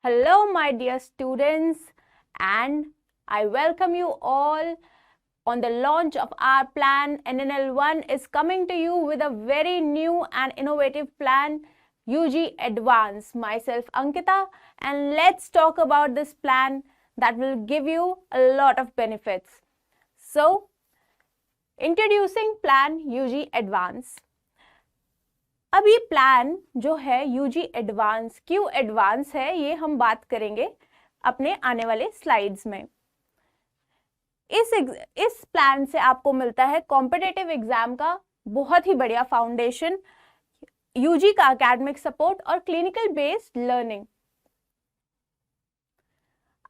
Hello, my dear students, and I welcome you all on the launch of our plan. NNL1 is coming to you with a very new and innovative plan, UG Advance. Myself, Ankita, and let's talk about this plan that will give you a lot of benefits. So, introducing plan UG Advance. अब ये plan जो है UG advance क्यों advance है ये हम बात करेंगे अपने आने वाले स्लाइड्स में। इस प्लान से आपको मिलता है कॉम्पिटिटिव एग्जाम का बहुत ही बढ़िया फाउंडेशन, यूजी का एकेडमिक सपोर्ट और क्लिनिकल बेस्ड लर्निंग।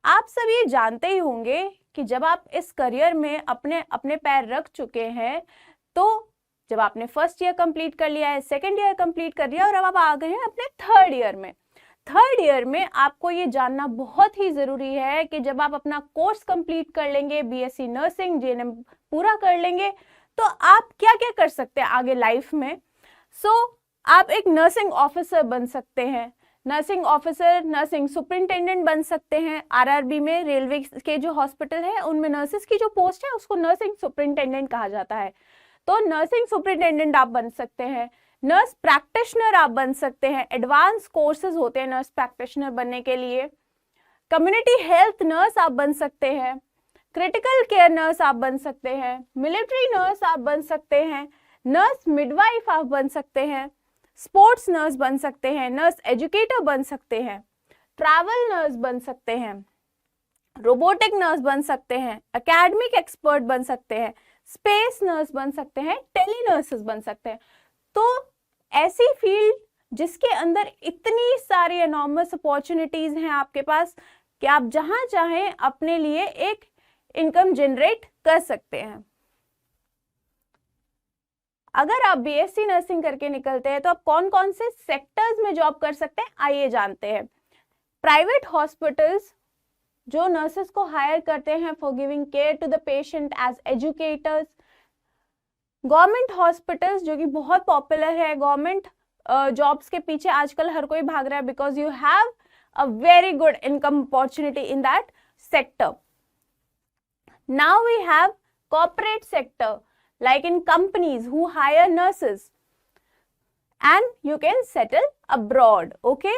आप सब ये जानते ही होंगे कि जब आप इस करियर में अपने पैर रख चुके हैं, तो जब आपने फर्स्ट ईयर कंप्लीट कर लिया है, सेकेंड ईयर कंप्लीट कर लिया और अब आप आ गए हैं अपने थर्ड ईयर में आपको ये जानना बहुत ही जरूरी है कि जब आप अपना कोर्स कंप्लीट कर लेंगे, बीएससी नर्सिंग जेएनएम पूरा कर लेंगे, तो आप क्या क्या कर सकते हैं आगे लाइफ में। आप एक नर्सिंग ऑफिसर बन सकते हैं, नर्सिंग ऑफिसर, नर्सिंग सुपरिंटेंडेंट बन सकते हैं। आरआरबी में रेलवे के जो हॉस्पिटल है उनमें नर्सेस की जो पोस्ट है उसको नर्सिंग सुपरिंटेंडेंट कहा जाता है, तो नर्सिंग सुपरिंटेंडेंट आप बन सकते हैं। नर्स प्रैक्टिशनर आप बन सकते हैं, एडवांस कोर्सेज होते हैं नर्स प्रैक्टिशनर बनने के लिए। कम्युनिटी हेल्थ नर्स आप बन सकते हैं, क्रिटिकल केयर नर्स आप बन सकते हैं, मिलिट्री नर्स आप बन सकते हैं, नर्स मिडवाइफ आप बन सकते हैं, स्पोर्ट्स नर्स बन सकते हैं, नर्स एजुकेटर बन सकते हैं, ट्रैवल नर्स बन सकते हैं, रोबोटिक नर्स बन सकते हैं, एकेडमिक एक्सपर्ट बन सकते हैं, स्पेस नर्स बन सकते हैं, टेली नर्सेस बन सकते हैं। तो ऐसी फील्ड जिसके अंदर इतनी सारी एनॉर्मस अपॉर्चुनिटीज हैं आपके पास कि आप जहां चाहें अपने लिए एक इनकम जनरेट कर सकते हैं। अगर आप बीएससी नर्सिंग करके निकलते हैं तो आप कौन कौन से सेक्टर्स में जॉब कर सकते हैं आइए जानते हैं। प्राइवेट हॉस्पिटल्स जो नर्सेस को हायर करते हैं for giving care to the patient as educators, government hospitals जो कि बहुत पॉपुलर है, गवर्नमेंट जॉब्स के पीछे आजकल हर कोई भाग रहा है because you have a very good income opportunity in that sector. Now we have corporate sector like in companies who hire nurses and you can settle abroad, okay?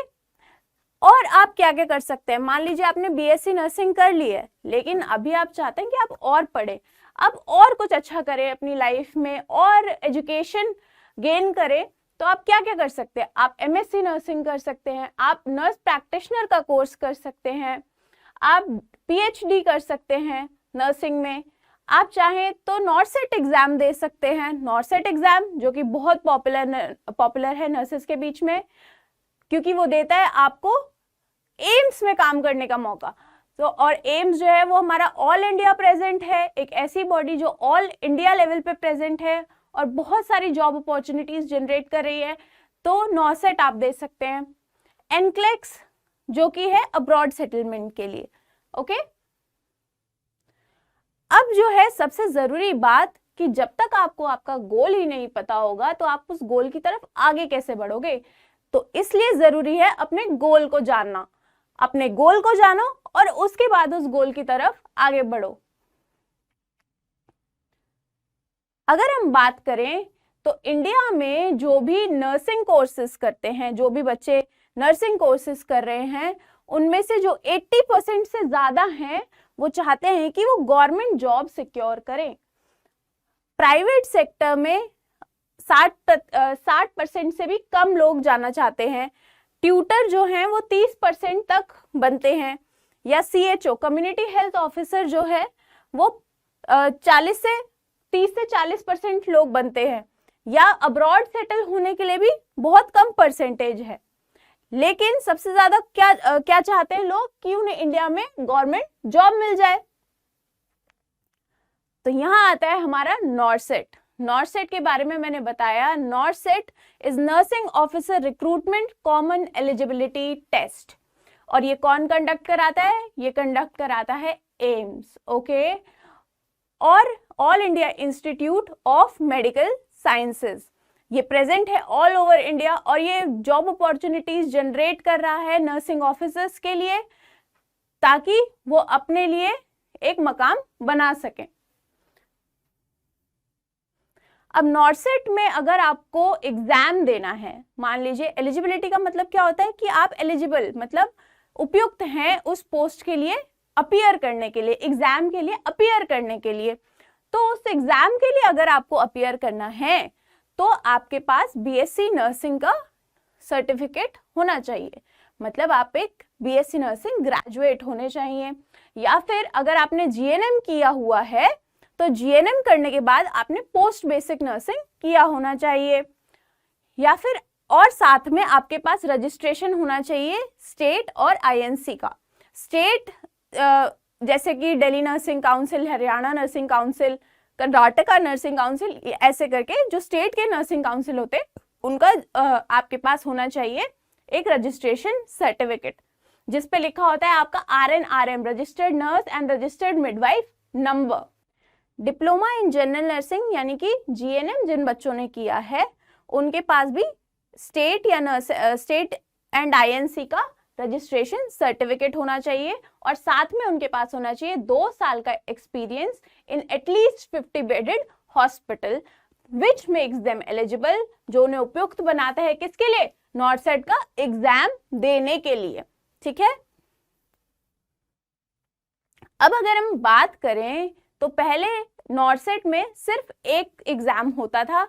और आप क्या क्या कर सकते हैं, मान लीजिए आपने बीएससी नर्सिंग कर ली है लेकिन अभी आप चाहते हैं कि आप और पढ़ें, आप और कुछ अच्छा करें अपनी लाइफ में और एजुकेशन गेन करें, तो आप क्या क्या कर सकते हैं। आप एमएससी नर्सिंग कर सकते हैं, आप नर्स प्रैक्टिशनर का कोर्स कर सकते हैं, आप पीएचडी कर सकते हैं नर्सिंग में, आप चाहें तो नॉर्सेट एग्जाम दे सकते हैं। नॉर्सेट एग्जाम जो कि बहुत पॉपुलर है नर्सेस के बीच में, क्योंकि वो देता है आपको एम्स में काम करने का मौका। तो और एम्स जो है वो हमारा ऑल इंडिया प्रेजेंट है, एक ऐसी बॉडी जो ऑल इंडिया लेवल पे प्रेजेंट है और बहुत सारी जॉब अपॉर्चुनिटीज जनरेट कर रही है, तो नॉर्सेट आप दे सकते हैं। एनक्लेक्स जो कि है अब्रॉड सेटलमेंट के लिए, ओके। अब जो है सबसे जरूरी बात कि जब तक आपको आपका गोल ही नहीं पता होगा तो आप उस गोल की तरफ आगे कैसे बढ़ोगे। तो इसलिए जरूरी है अपने गोल को जानना, अपने गोल को जानो और उसके बाद उस गोल की तरफ आगे बढ़ो। अगर हम बात करें तो इंडिया में जो भी नर्सिंग कोर्सेज करते हैं, जो भी बच्चे नर्सिंग कोर्सेज कर रहे हैं, उनमें से जो 80% से ज्यादा हैं वो चाहते हैं कि वो गवर्नमेंट जॉब सिक्योर करें। प्राइवेट सेक्टर में 60% से भी कम लोग जाना चाहते हैं। ट्यूटर जो हैं वो 30% तक बनते हैं, या सीएचओ कम्युनिटी हेल्थ ऑफिसर जो है वो 30 से 40% लोग बनते हैं, या अब्रॉड सेटल होने के लिए भी बहुत कम परसेंटेज है। लेकिन सबसे ज्यादा क्या चाहते हैं लोग कि उन्हें इंडिया में गवर्नमेंट जॉब मिल जाए। तो यहां आता है हमारा नॉर्सेट। नॉर्सेट के बारे में मैंने बताया, NORCET is nursing officer recruitment common eligibility test, और ये कौन कंडक्ट कराता है, ये कंडक्ट कराता है एम्स, ओके, और all India institute of medical sciences. ये प्रेजेंट है ऑल ओवर इंडिया और ये जॉब अपॉर्चुनिटीज जनरेट कर रहा है नर्सिंग ऑफिसर्स के लिए, ताकि वो अपने लिए एक मकाम बना सकें। अब नॉर्सेट में अगर आपको एग्जाम देना है, मान लीजिए एलिजिबिलिटी का मतलब क्या होता है कि आप एलिजिबल मतलब उपयुक्त हैं उस पोस्ट के लिए अपीयर करने के लिए, एग्जाम के लिए अपीयर करने के लिए। तो उस एग्जाम के लिए अगर आपको अपीयर करना है तो आपके पास बीएससी नर्सिंग का सर्टिफिकेट होना चाहिए, मतलब आप एक बीएससी नर्सिंग ग्रेजुएट होने चाहिए। या फिर अगर आपने जीएनएम किया हुआ है तो जीएनएम करने के बाद आपने पोस्ट बेसिक नर्सिंग किया होना चाहिए। या फिर और साथ में आपके पास रजिस्ट्रेशन होना चाहिए स्टेट और आईएनसी का। स्टेट जैसे कि Delhi nursing council, Haryana nursing council, Karnataka nursing council, ऐसे करके जो स्टेट के नर्सिंग काउंसिल होते हैं उनका आपके पास होना चाहिए एक रजिस्ट्रेशन सर्टिफिकेट, जिस पे लिखा होता है आपका RNRM, registered nurse and registered midwife number. Diploma in general nursing यानी कि जीएनएम जिन बच्चों ने किया है उनके पास भी स्टेट या स्टेट एंड आईएनसी का रजिस्ट्रेशन सर्टिफिकेट होना चाहिए और साथ में उनके पास होना चाहिए 2 साल का experience in at least 50 bedded hospital which makes them eligible, जो उन्हें उपयुक्त बनाता है किसके लिए, नॉर्सेट का एग्जाम देने के लिए। ठीक है, अब अगर हम बात करें तो पहले नॉर्सेट में सिर्फ एक एग्जाम होता था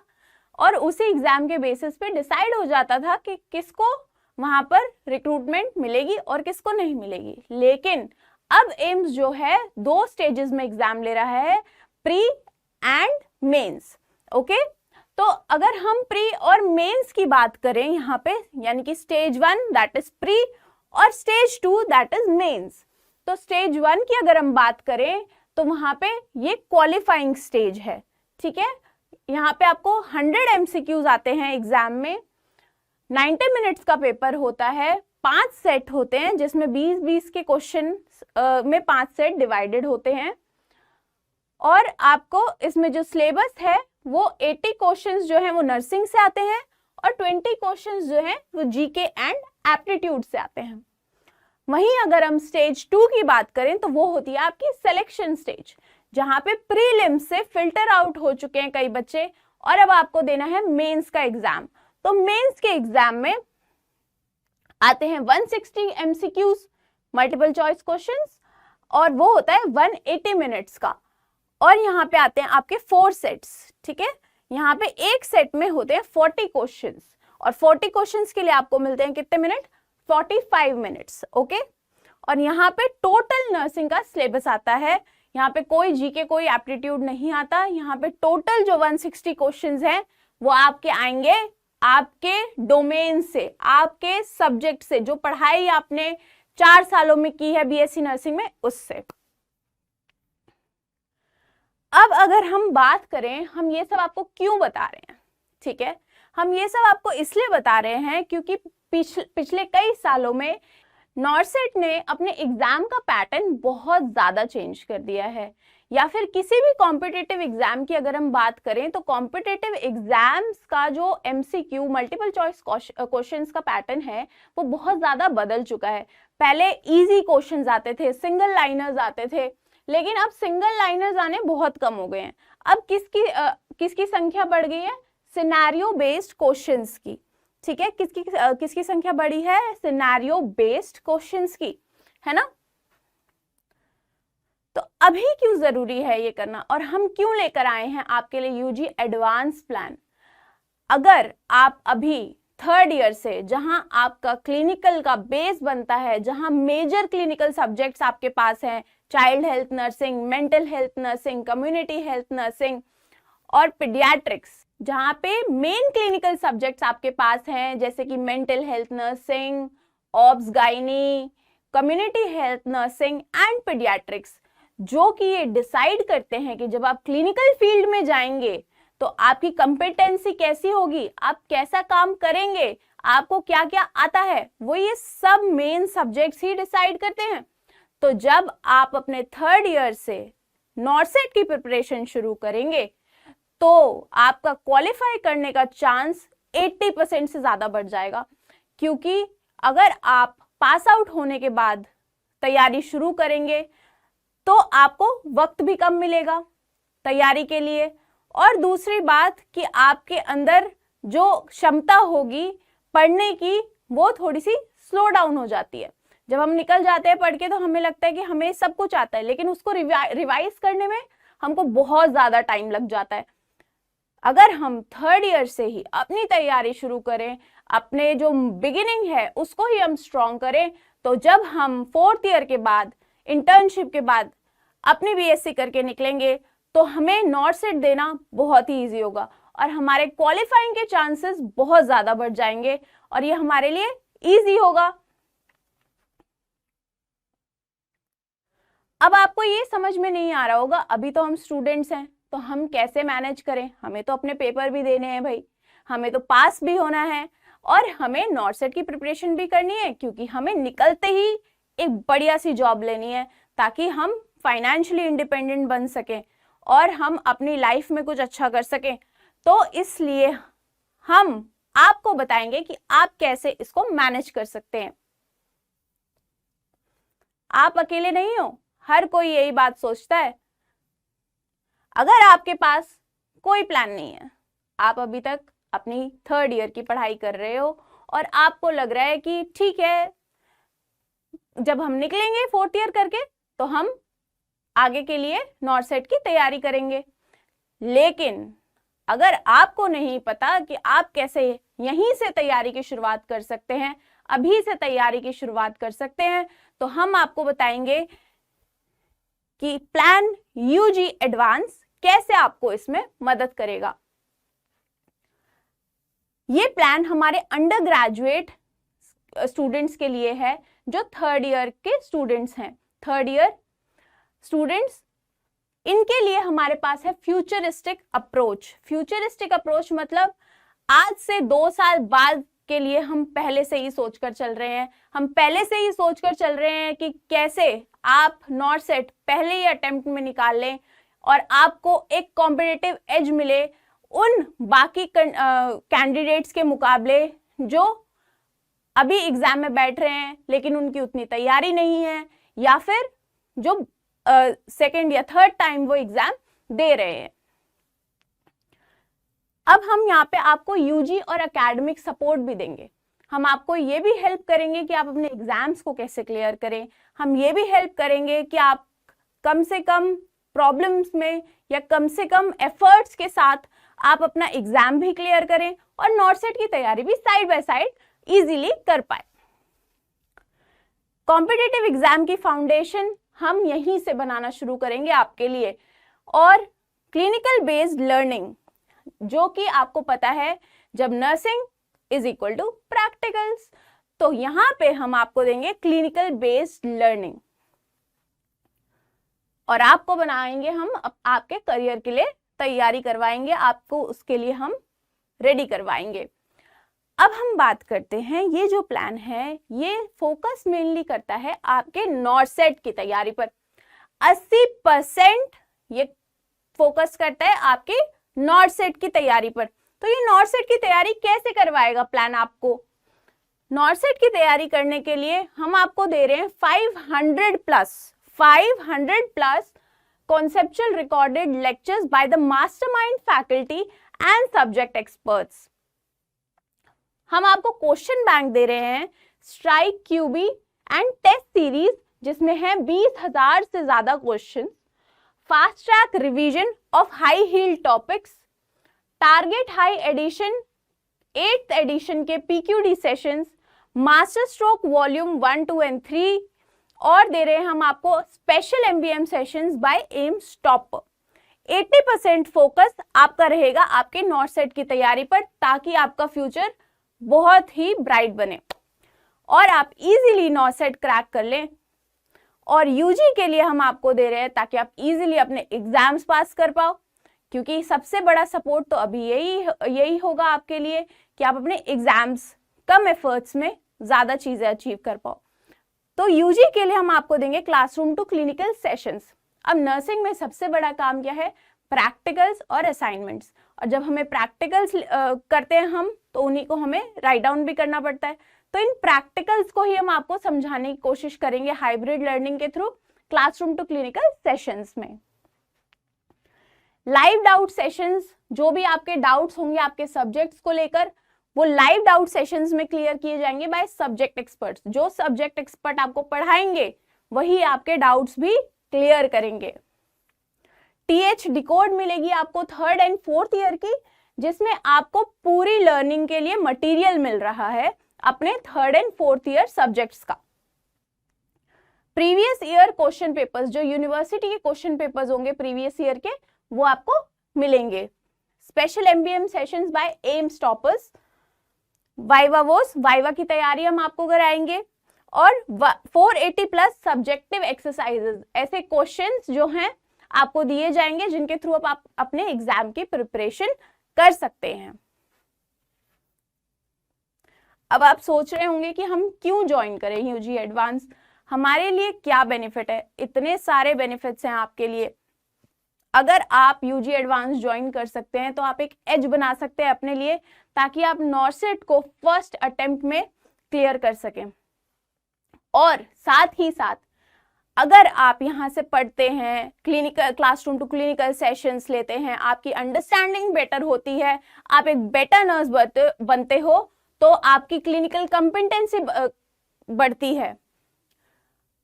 और उसी एग्जाम के बेसिस पे डिसाइड हो जाता था कि किसको वहां पर रिक्रूटमेंट मिलेगी और किसको नहीं मिलेगी। लेकिन अब एम्स जो है 2 स्टेजेस में एग्जाम ले रहा है, प्री एंड मेंस। ओके, तो अगर हम प्री और मेंस की बात करें यहाँ पे, यानी कि स्टेज 1 दैट इज प्री और स्टेज 2 दैट इज मेंस। तो स्टेज 1 की अगर हम बात करें तो वहां पे ये क्वालिफाइंग स्टेज है। ठीक है, यहाँ पे आपको 100 MCQs आते हैं एग्जाम में, 90 मिनट्स का पेपर होता है, 5 सेट होते हैं जिसमें 20-20 के क्वेश्चन में 5 सेट डिवाइडेड होते हैं। और आपको इसमें जो सिलेबस है वो 80 क्वेश्चंस जो हैं वो नर्सिंग से आते हैं और 20 क्वेश्चंस जो हैं वो जीके एंड एप्टीट्यूड से आते हैं। वहीं अगर हम स्टेज 2 की बात करें तो वो होती है आपकी सिलेक्शन स्टेज, जहां पे प्रीलिम से फिल्टर आउट हो चुके हैं कई बच्चे और अब आपको देना है मेंस का एग्जाम। तो मेंस के एग्जाम में आते हैं 160 MCQs मल्टीपल चॉइस क्वेश्चंस और वो होता है 180 मिनट्स का। और यहाँ पे आते हैं आपके 4 सेट्स। ठीक है, यहाँ पे एक सेट में होते हैं 40 क्वेश्चंस और 40 क्वेश्चंस के लिए आपको मिलते हैं कितने मिनट, 45 मिनट्स। ओके, और यहाँ पे टोटल नर्सिंग का सिलेबस आता है, यहाँ पे कोई जीके कोई एप्टीट्यूड नहीं आता। यहाँ पे टोटल जो 160 क्वेश्चंस हैं वो आपके आएंगे आपके डोमेन से, आपके सब्जेक्ट से, जो पढ़ाई आपने 4 सालों में की है बीएससी नर्सिंग में उससे। अब अगर हम बात करें, हम ये सब आपको क्यों बता रहे हैं, ठीक है, हम ये सब आपको इसलिए बता रहे हैं क्योंकि पिछले कई सालों में नॉर्सेट ने अपने एग्जाम का पैटर्न बहुत ज्यादा चेंज कर दिया है। या फिर किसी भी कॉम्पिटिटिव एग्जाम की अगर हम बात करें तो कॉम्पिटिटिव एग्जाम्स का जो एमसीक्यू मल्टीपल चॉइस क्वेश्चंस का पैटर्न है वो बहुत ज्यादा बदल चुका है। पहले इजी क्वेश्चंस आते थे, सिंगल लाइनर्स आते थे, लेकिन अब सिंगल लाइनर्स आने बहुत कम हो गए हैं। अब किसकी संख्या बढ़ गई है, सिनेरियो बेस्ड क्वेश्चंस की। ठीक है, किसकी संख्या बढ़ी है, सिनेरियो बेस्ड क्वेश्चंस की, है ना। तो अभी क्यों जरूरी है ये करना और हम क्यों लेकर आए हैं आपके लिए यूजी एडवांस प्लान। अगर आप अभी 3rd ईयर से, जहां आपका क्लिनिकल का बेस बनता है, जहां मेजर क्लिनिकल सब्जेक्ट्स आपके पास हैं, child health nursing, mental health nursing, community health nursing और पीडियाट्रिक्स, जहां पे मेन क्लिनिकल सब्जेक्ट्स आपके पास हैं जैसे कि mental health nursing, obs gynae, community health nursing and paediatrics, जो कि ये डिसाइड करते हैं कि जब आप क्लिनिकल फील्ड में जाएंगे तो आपकी कंपिटेंसी कैसी होगी, आप कैसा काम करेंगे, आपको क्या क्या आता है, वो ये सब मेन सब्जेक्ट्स ही डिसाइड करते हैं। तो जब आप अपने 3rd ईयर से नॉर्सेट की प्रिपरेशन शुरू करेंगे तो आपका क्वालिफाई करने का चांस 80% से ज्यादा बढ़ जाएगा। क्योंकि अगर आप पास आउट होने के बाद तैयारी शुरू करेंगे तो आपको वक्त भी कम मिलेगा तैयारी के लिए, और दूसरी बात कि आपके अंदर जो क्षमता होगी पढ़ने की वो थोड़ी सी स्लो डाउन हो जाती है। जब हम निकल जाते हैं पढ़ के तो हमें लगता है कि हमें सब कुछ आता है, लेकिन उसको रिवाइज करने में हमको बहुत ज्यादा टाइम लग जाता है। अगर हम थर्ड ईयर से ही अपनी तैयारी शुरू करें, अपने जो बिगिनिंग है उसको ही हम स्ट्रॉन्ग करें, तो जब हम फोर्थ ईयर के बाद इंटर्नशिप के बाद अपनी बीएससी करके निकलेंगे तो हमें नॉट सेट देना बहुत ही इजी होगा और हमारे क्वालिफाइंग के चांसेस बहुत ज्यादा बढ़ जाएंगे और ये हमारे लिए इजी होगा। अब आपको ये समझ में नहीं आ रहा होगा, अभी तो हम स्टूडेंट्स हैं तो हम कैसे मैनेज करें, हमें तो अपने पेपर भी देने हैं भाई, हमें तो पास भी होना है और हमें नॉट सेट की प्रिपरेशन भी करनी है, क्योंकि हमें निकलते ही एक बढ़िया सी जॉब लेनी है ताकि हम फाइनेंशियली इंडिपेंडेंट बन सकें और हम अपनी लाइफ में कुछ अच्छा कर सकें। तो इसलिए हम आपको बताएंगे कि आप कैसे इसको मैनेज कर सकते हैं। आप अकेले नहीं हो, हर कोई यही बात सोचता है। अगर आपके पास कोई प्लान नहीं है, आप अभी तक अपनी थर्ड ईयर की पढ़ाई कर रहे हो और आपको लग रहा है कि ठीक है जब हम निकलेंगे फोर्थ ईयर करके तो हम आगे के लिए नॉट सेट की तैयारी करेंगे, लेकिन अगर आपको नहीं पता कि आप कैसे यहीं से तैयारी की शुरुआत कर सकते हैं, अभी से तैयारी की शुरुआत कर सकते हैं, तो हम आपको बताएंगे कि प्लान यूजी एडवांस कैसे आपको इसमें मदद करेगा। ये प्लान हमारे अंडर ग्रेजुएट स्टूडेंट्स के लिए है जो थर्ड ईयर के स्टूडेंट्स हैं। थर्ड ईयर स्टूडेंट्स, इनके लिए हमारे पास है फ्यूचरिस्टिक अप्रोच। फ्यूचरिस्टिक अप्रोच मतलब आज से 2 साल बाद के लिए हम पहले से ही सोचकर चल रहे हैं। हम पहले से ही सोचकर चल रहे हैं कि कैसे आप नॉट सेट पहले ही अटेम्प्ट में निकाल लें और आपको एक कॉम्पिटिटिव एज मिले उन बाकी कैंडिडेट्स के मुकाबले जो अभी एग्जाम में बैठ रहे हैं लेकिन उनकी उतनी तैयारी नहीं है, या फिर जो सेकेंड या थर्ड टाइम वो एग्जाम दे रहे हैं। अब हम यहाँ पे आपको यूजी और एकेडमिक सपोर्ट भी देंगे। हम आपको ये भी हेल्प करेंगे कि आप अपने एग्जाम्स को कैसे क्लियर करें। हम ये भी हेल्प करेंगे कि आप कम से कम प्रॉब्लम्स में या कम से कम एफर्ट्स के साथ आप अपना एग्जाम भी क्लियर करें और नॉट सेट की तैयारी भी साइड बाय साइड इजीली कर पाए। कॉम्पिटिटिव एग्जाम की फाउंडेशन हम यहीं से बनाना शुरू करेंगे आपके लिए, और क्लिनिकल बेस्ड लर्निंग, जो कि आपको पता है जब nursing is equal to practicals, तो यहां पे हम आपको देंगे क्लिनिकल बेस्ड लर्निंग और आपको बनाएंगे हम आपके करियर के लिए तैयारी करवाएंगे, आपको उसके लिए हम रेडी करवाएंगे। अब हम बात करते हैं, ये जो प्लान है ये फोकस मेनली करता है आपके नॉट सेट की तैयारी पर। 80% ये फोकस करता है आपके नॉट सेट की तैयारी पर। तो ये नॉट सेट की तैयारी कैसे करवाएगा प्लान आपको? नॉट सेट की तैयारी करने के लिए हम आपको दे रहे हैं 500 plus conceptual recorded lectures by the mastermind faculty and subject experts। हम आपको क्वेश्चन बैंक दे रहे हैं, strike QB and test series, जिसमें है 20,000 से ज्यादा question, fast track revision of high yield topics, target high edition 8th edition के PQD sessions, master stroke volume 1, 2 and 3, और दे रहे हैं हम आपको special MBM sessions by AIIMS topper. 80% focus आपका रहेगा आपके नॉट सेट की तैयारी पर, ताकि आपका फ्यूचर बहुत ही ब्राइट बने और आप इजीली नॉट सेट क्रैक कर लें। और यूजी के लिए हम आपको दे रहे हैं ताकि आप इजीली अपने एग्जाम्स पास कर पाओ, क्योंकि सबसे बड़ा सपोर्ट तो अभी यही होगा आपके लिए कि आप अपने एग्जाम्स कम एफर्ट्स में ज्यादा चीजें अचीव कर पाओ। तो यूजी के लिए हम आपको देंगे क्लासरूम टू क्लिनिकल सेशंस। अब नर्सिंग में सबसे बड़ा काम क्या है? प्रैक्टिकल्स और असाइनमेंट्स। और जब हमें प्रैक्टिकल्स करते हैं हम, तो उन्हीं को हमें राइट डाउन भी करना पड़ता है। तो इन प्रैक्टिकल्स को ही हम आपको समझाने की कोशिश करेंगे हाइब्रिड लर्निंग के through classroom to clinical sessions में। लाइव डाउट सेशंस, जो भी आपके डाउट्स होंगे आपके सब्जेक्ट्स को लेकर, वो लाइव डाउट सेशंस में क्लियर किए जाएंगे बाय सब्जेक्ट एक्सपर्ट्स। जो सब्जेक्ट एक्सपर्ट आपको पढ़ाएंगे वही आपके डाउट्स भी क्लियर करेंगे। टीएच डिकोड मिलेगी आपको 3rd and 4th ईयर की, जिसमें आपको पूरी लर्निंग के लिए मटेरियल मिल रहा है अपने 3rd and 4th year subjects का। प्रीवियस ईयर क्वेश्चन पेपर्स, जो यूनिवर्सिटी के क्वेश्चन पेपर्स होंगे प्रीवियस ईयर के, वो आपको मिलेंगे। Special MBM sessions by AIIMS toppers, viva की तैयारी हम आपको कराएंगे, और 480 प्लस सब्जेक्टिव एक्सरसाइजेस, ऐसे क्वेश्चंस जो हैं आपको दिए जाएंगे जिनके थ्रू आप अपने एग्जाम की प्रिपरेशन कर सकते हैं। अब आप सोच रहे होंगे कि हम क्यों ज्वाइन करें यूजी एडवांस, हमारे लिए क्या बेनिफिट है। इतने सारे बेनिफिट्स हैं आपके लिए। अगर आप यूजी एडवांस ज्वाइन कर सकते हैं तो आप एक एज बना सकते हैं अपने लिए, ताकि आप नॉर्सेट को फर्स्ट अटेम्प्ट में क्लियर कर सकें। और साथ ही साथ अगर आप यहाँ से पढ़ते हैं, clinical classroom to clinical sessions लेते हैं, आपकी अंडरस्टैंडिंग बेटर होती है, आप एक बेटर नर्स बनते हो, तो आपकी क्लिनिकल कॉम्पिटेंसी बढ़ती है।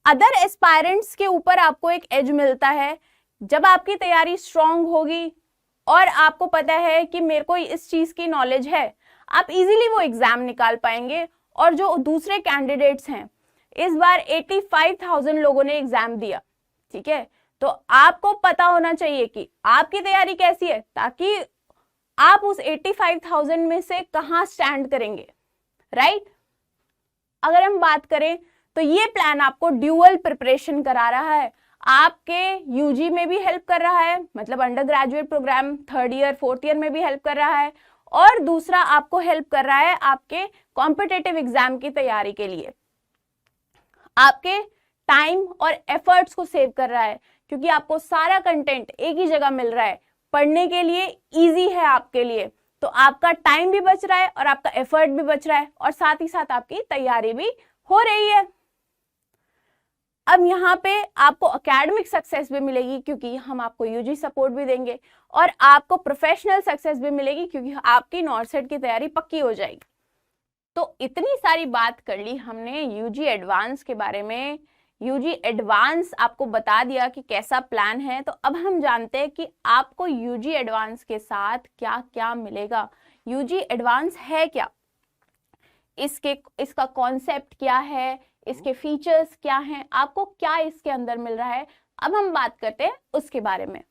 अदर एस्पायरेंट्स के ऊपर आपको एक एज मिलता है। जब आपकी तैयारी स्ट्रांग होगी और आपको पता है कि मेरे को इस चीज की नॉलेज है, आप इजीली वो एग्जाम निकाल पाएंगे। और जो दूसरे कैंडिडेट्स हैं, इस बार 85,000 लोगों ने एग्जाम दिया, ठीक है, तो आपको पता होना चाहिए कि आपकी तैयारी कैसी है, ताकि आप उस 85,000 में से कहां स्टैंड करेंगे, राइट। अगर हम बात करें तो ये प्लान आपको ड्यूअल प्रिपरेशन करा रहा है, आपके यूजी में भी हेल्प कर रहा है, मतलब undergraduate programme 3rd year 4th year में भी हेल्प कर रहा है, और दूसरा आपको हेल्प कर रहा है आपके कॉम्पिटिटिव एग्जाम की तैयारी के लिए। आपके टाइम और एफर्ट्स को सेव कर रहा है, क्योंकि आपको सारा कंटेंट एक ही जगह मिल रहा है, पढ़ने के लिए इजी है आपके लिए, तो आपका टाइम भी बच रहा है और आपका एफर्ट भी बच रहा है, और साथ ही साथ आपकी तैयारी भी हो रही है। अब यहाँ पे आपको एकेडमिक सक्सेस भी मिलेगी, क्योंकि हम आपको यूजी सपोर्ट भी देंगे, और आपको प्रोफेशनल सक्सेस भी मिलेगी, क्योंकि आपकी नॉर्सेट की तैयारी पक्की हो जाएगी। तो इतनी सारी बात कर ली हमने यूजी एडवांस के बारे में। यूजी एडवांस आपको बता दिया कि कैसा प्लान है। तो अब हम जानते हैं कि आपको यूजी एडवांस के साथ क्या क्या मिलेगा। यूजी एडवांस है क्या, इसका कॉन्सेप्ट क्या है, इसके फीचर्स क्या हैं, आपको क्या इसके अंदर मिल रहा है, अब हम बात करते हैं उसके बारे में।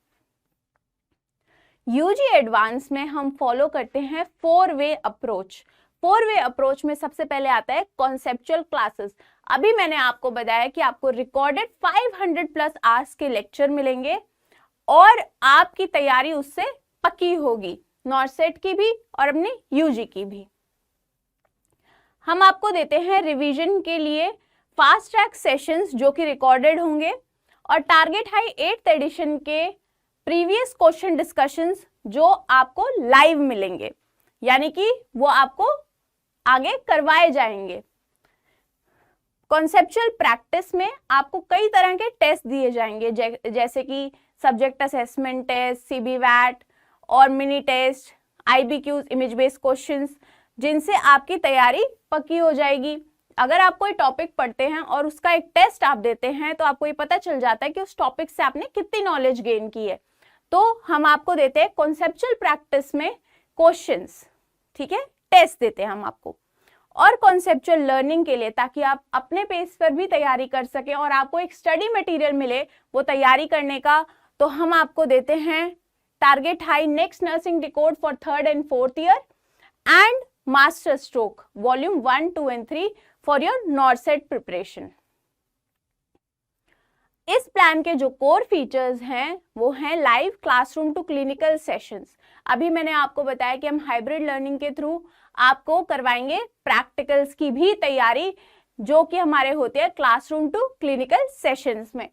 यूजी एडवांस में हम फॉलो करते हैं 4-वे अप्रोच। 4-वे अप्रोच में सबसे पहले आता है कॉन्सेप्चुअल क्लासेस। अभी मैंने आपको बताया कि आपको रिकॉर्डेड 500 प्लस आवर्स के लेक्चर मिलेंगे, और आपकी तैयारी उससे पक्की होगी, नॉर्सेट की भी और अपनी यूजी की भी। हम आपको देते हैं रिवीजन के लिए फास्ट ट्रैक सेशंस, जो कि रिकॉर्डेड होंगे, और टारगेट हाई 8th एडिशन के प्रीवियस क्वेश्चन डिस्कशंस जो आपको लाइव मिलेंगे, यानी कि वो आपको आगे करवाए जाएंगे। कॉन्सेप्चुअल प्रैक्टिस में आपको कई तरह के टेस्ट दिए जाएंगे, जैसे कि सब्जेक्ट असेसमेंट टेस्ट, सीबीवैट और mini test, IBQs, image based questions, जिनसे आपकी तैयारी पक्की हो जाएगी। अगर आप कोई टॉपिक पढ़ते हैं और उसका एक टेस्ट आप देते हैं, तो आपको ये पता चल जाता है कि उस टॉपिक से आपने कितनी नॉलेज गेन की है। तो हम आपको देते हैं कॉन्सेप्चुअल प्रैक्टिस में क्वेश्चंस, ठीक है, टेस्ट देते हैं हम आपको, और कॉन्सेप्चुअल लर्निंग के लिए, ताकि आप अपने पेस पर भी तैयारी कर सकें और आपको एक स्टडी मटेरियल मिले वो तैयारी करने का। तो हम आपको देते हैं target high next nursing decode for 3rd and 4th year and master stroke volume 1, 2 and 3 for your NORCET preparation. इस प्लान के जो कोर फीचर्स हैं वो हैं live classroom to clinical sessions. अभी मैंने आपको बताया कि हम हाइब्रिड लर्निंग के थ्रू आपको करवाएंगे प्रैक्टिकल्स की भी तैयारी, जो कि हमारे होते हैं क्लासरूम टू क्लिनिकल सेशंस में।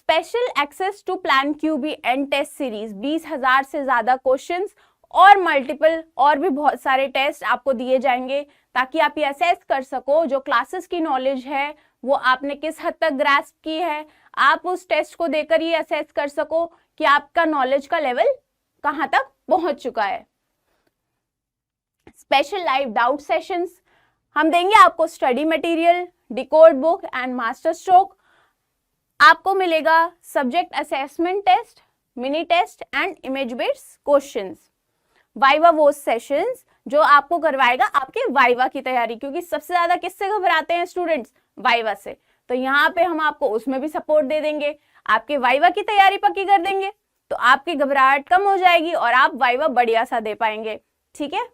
Special access to plan QB and test series, 20,000 से ज्यादा क्वेश्चंस और मल्टीपल और भी बहुत सारे टेस्ट आपको दिए जाएंगे ताकि आप ये असेस कर सको जो क्लासेस की नॉलेज है वो आपने किस हद तक ग्रास्प की है। आप उस टेस्ट को देकर ये असेस कर सको कि आपका नॉलेज का लेवल कहां तक पहुंच चुका है। स्पेशल लाइव डाउट सेशंस हम देंगे आपको, study material, decode book and master stroke. आपको मिलेगा subject assessment test, mini test and image based questions. Viva वो सेशंस जो आपको करवाएगा आपके वाइवा की तैयारी, क्योंकि सबसे ज्यादा किससे घबराते हैं स्टूडेंट्स? वाइवा से। तो यहाँ पे हम आपको उसमें भी सपोर्ट दे देंगे, आपके वाइवा की तैयारी पक्की कर देंगे, तो आपकी घबराहट कम हो जाएगी और आप वाइवा बढ़िया सा दे पाएंगे। ठीक है,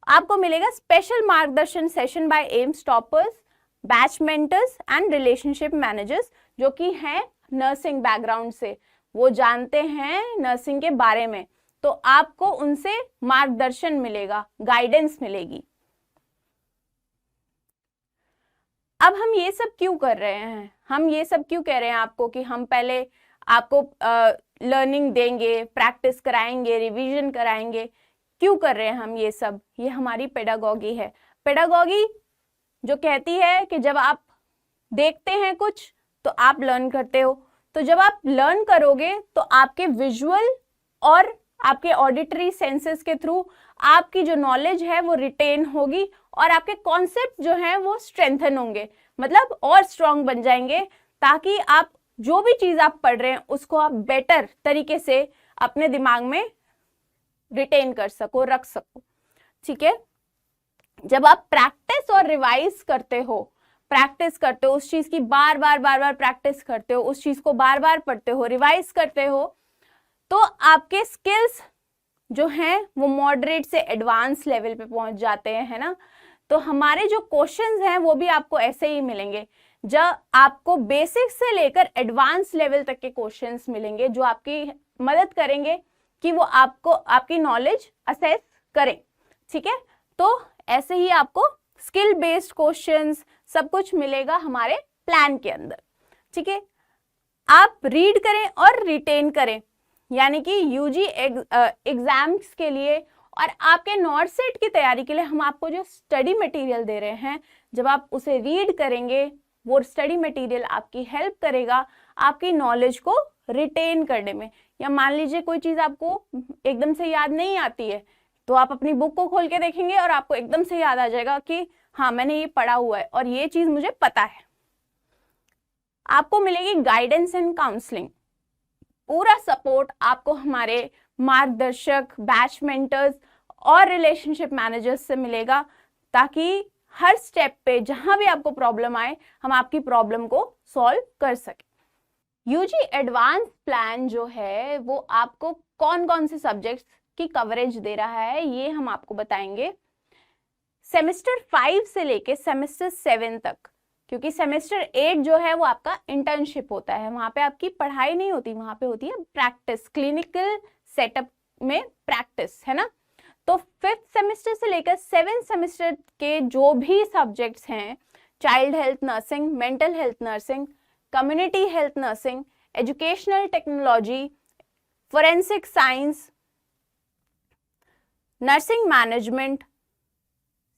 आपको मिलेगा स्पेशल मार्गदर्शन session by AIIMS toppers, batch mentors and relationship managers, जो कि हैं नर्सिंग बैकग्राउंड से, वो जानते हैं नर्सिंग के बारे में, तो आपको उनसे मार्गदर्शन मिलेगा, गाइडेंस मिलेगी। अब हम ये सब क्यों कर रहे हैं? हम ये सब क्यों कह रहे हैं आपको कि हम पहले आपको लर्निंग देंगे, प्रैक्टिस कराएंगे, रिवीजन कराएंगे? क्यों कर रहे हैं हम ये सब? ये हमारी पेडागॉगी है। पेडागॉगी जो कहती है कि जब आप देखते हैं कुछ तो आप लर्न करते हो, तो जब आप लर्न करोगे तो आपके विजुअल और आपके ऑडिटरी सेंसेस के थ्रू आपकी जो नॉलेज है वो रिटेन होगी और आपके कॉन्सेप्ट जो हैं वो स्ट्रेंथन होंगे, मतलब और स्ट्रांग बन जाएंगे, ताकि आप जो भी चीज आप पढ़ रहे हैं उसको आप बेटर तरीके से अपने दिमाग में रिटेन कर सको, रख सको। ठीक है, जब आप प्रैक्टिस और रिवाइज करते हो, प्रैक्टिस करते हो उस चीज की, बार बार प्रैक्टिस करते हो, उस चीज को बार बार पढ़ते हो, रिवाइज करते हो, तो आपके स्किल्स जो हैं वो मॉडरेट से एडवांस लेवल पे पहुंच जाते हैं, है ना। तो हमारे जो क्वेश्चंस हैं वो भी आपको ऐसे ही मिलेंगे, जब आपको बेसिक से लेकर एडवांस लेवल तक के क्वेश्चंस मिलेंगे जो आपकी मदद करेंगे कि वो आपको आपकी नॉलेज असेस करें। ठीक है, तो ऐसे ही आपको स्किल बेस्ड क्वेश्चंस सब कुछ मिलेगा हमारे प्लान के अंदर। ठीक है, आप रीड करें और रिटेन करें, यानी कि यूजी एग्जाम्स के लिए और आपके नॉर्थ सेट की तैयारी के लिए हम आपको जो स्टडी मटेरियल दे रहे हैं, जब आप उसे रीड करेंगे वो स्टडी मटेरियल आपकी हेल्प करेगा आपकी नॉलेज को रिटेन करने में। या मान लीजिए कोई चीज आपको एकदम से याद नहीं आती है, तो आप अपनी बुक को खोल के देखेंगे और आपको एकदम से याद आ जाएगा कि हाँ मैंने ये पढ़ा हुआ है और ये चीज मुझे पता है। आपको मिलेगी गाइडेंस एंड काउंसलिंग, पूरा सपोर्ट आपको हमारे मार्गदर्शक, बैच मेंटर्स और रिलेशनशिप मैनेजर्स से मिलेगा, ताकि हर स्टेप पे जहां भी आपको प्रॉब्लम आए हम आपकी प्रॉब्लम को सॉल्व कर सके। यूजी एडवांस प्लान जो है वो आपको कौन कौन से सब्जेक्ट्स की कवरेज दे रहा है ये हम आपको बताएंगे। सेमेस्टर 5 से लेके सेमेस्टर 7 तक, क्योंकि सेमेस्टर 8 जो है वो आपका इंटर्नशिप होता है, वहां पे आपकी पढ़ाई नहीं होती, वहां पे होती है प्रैक्टिस, क्लिनिकल सेटअप में प्रैक्टिस, है ना। तो 5th सेमेस्टर से लेकर 7th सेमेस्टर के जो भी सब्जेक्ट्स हैं, child health nursing, mental health nursing, community health nursing, educational technology, forensic science, nursing management,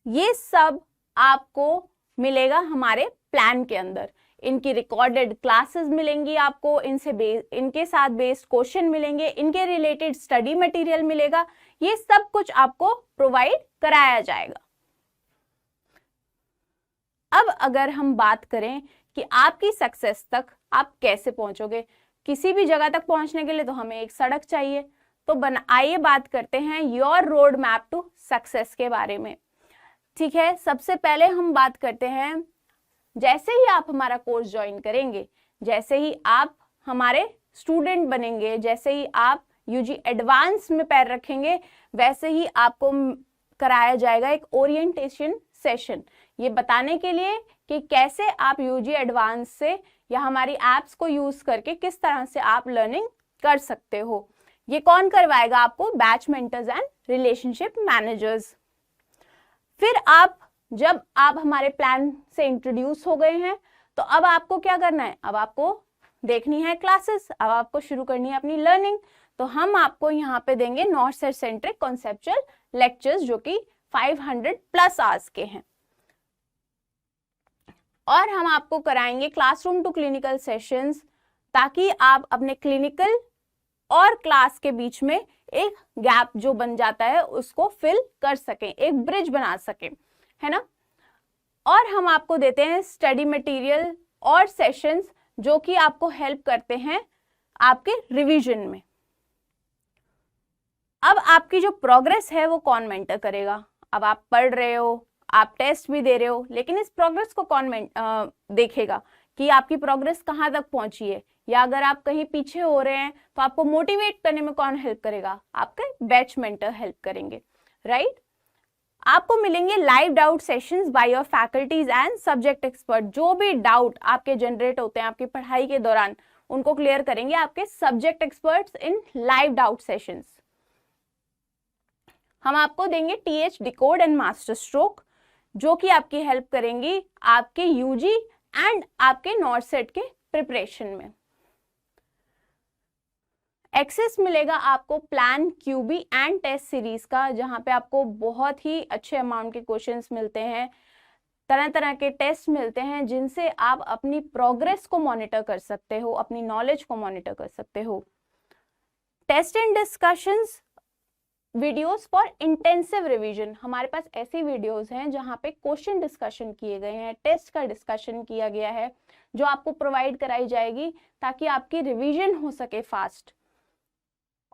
ये सब आपको मिलेगा हमारे प्लान के अंदर। इनकी रिकॉर्डेड क्लासेस मिलेंगी आपको, इनके साथ बेस्ड क्वेश्चन मिलेंगे, इनके रिलेटेड स्टडी मटेरियल मिलेगा, ये सब कुछ आपको प्रोवाइड कराया जाएगा। अब अगर हम बात करें कि आपकी सक्सेस तक आप कैसे पहुंचोगे, किसी भी जगह तक पहुंचने के लिए तो हमें एक सड़क चाहिए, तो आइए बात करते हैं your road map to success के बारे में। ठीक है, सबसे पहले हम बात करते हैं, जैसे ही आप हमारा कोर्स ज्वाइन करेंगे, जैसे ही आप हमारे स्टूडेंट बनेंगे, जैसे ही आप यूजी एडवांस में पैर रखेंगे, वैसे ही आपको कराया जाएगा एक ओरिएंटेशन सेशन, ये बताने के लिए कि कैसे आप यूजी एडवांस से या हमारी एप्स को यूज करके किस तरह से आप लर्निंग कर सकते हो। ये कौन करवाएगा आपको? Batch mentors and relationship managers. फिर जब आप हमारे प्लान से इंट्रोड्यूस हो गए हैं, तो अब आपको क्या करना है? अब आपको देखनी है क्लासेस, अब आपको शुरू करनी है अपनी लर्निंग, तो हम आपको यहाँ पे देंगे north set centric conceptual lectures जो कि 500 प्लस आवर्स के हैं, और हम आपको कराएंगे क्लासरूम टू क्लिनिकल सेशंस, ताकि आप अपने क्लिनिकल और क्लास के बीच में एक गैप जो बन जाता है उसको फिल कर सकें, एक ब्रिज बना सकें, है ना। और हम आपको देते हैं स्टडी मटेरियल और सेशंस जो कि आपको हेल्प करते हैं आपके रिवीजन में। अब आपकी जो प्रोग्रेस है वो कौन मेंटर करेगा? अब आप पढ़ रहे हो, आप टेस्ट भी दे रहे हो, लेकिन इस प्रोग्रेस को कौन देखेगा कि आपकी प्रोग्रेस कहाँ तक पहुंची है, या अगर आप कहीं पीछे हो रहे हैं तो आपको मोटिवेट करने में कौन हेल्प करेगा? आपके बैच मेंटर हेल्प करेंगे, राइट। आपको मिलेंगे live doubt sessions by your faculties and subject expert. जो भी डाउट आपके जनरेट होते हैं आपकी पढ़ाई के दौरान, उनको क्लियर करेंगे आपके subject experts in live doubt sessions. हम आपको देंगे TH decode and master stroke, जो कि आपकी हेल्प करेंगी आपके यूजी एंड आपके नॉर्थ सेट के प्रिपरेशन में। एक्सेस मिलेगा आपको plan QB and test series का, जहां पे आपको बहुत ही अच्छे अमाउंट के क्वेश्चंस मिलते हैं, तरह तरह के टेस्ट मिलते हैं, जिनसे आप अपनी प्रोग्रेस को मॉनिटर कर सकते हो, अपनी नॉलेज को मॉनिटर कर सकते हो। Test and discussions videos for intensive revision, हमारे पास ऐसी वीडियोस हैं जहां पे क्वेश्चन डिस्कशन किए गए हैं, टेस्ट का डिस्कशन किया गया है, जो आपको प्रोवाइड कराई जाएगी ताकि आपकी रिवीजन हो सके फास्ट।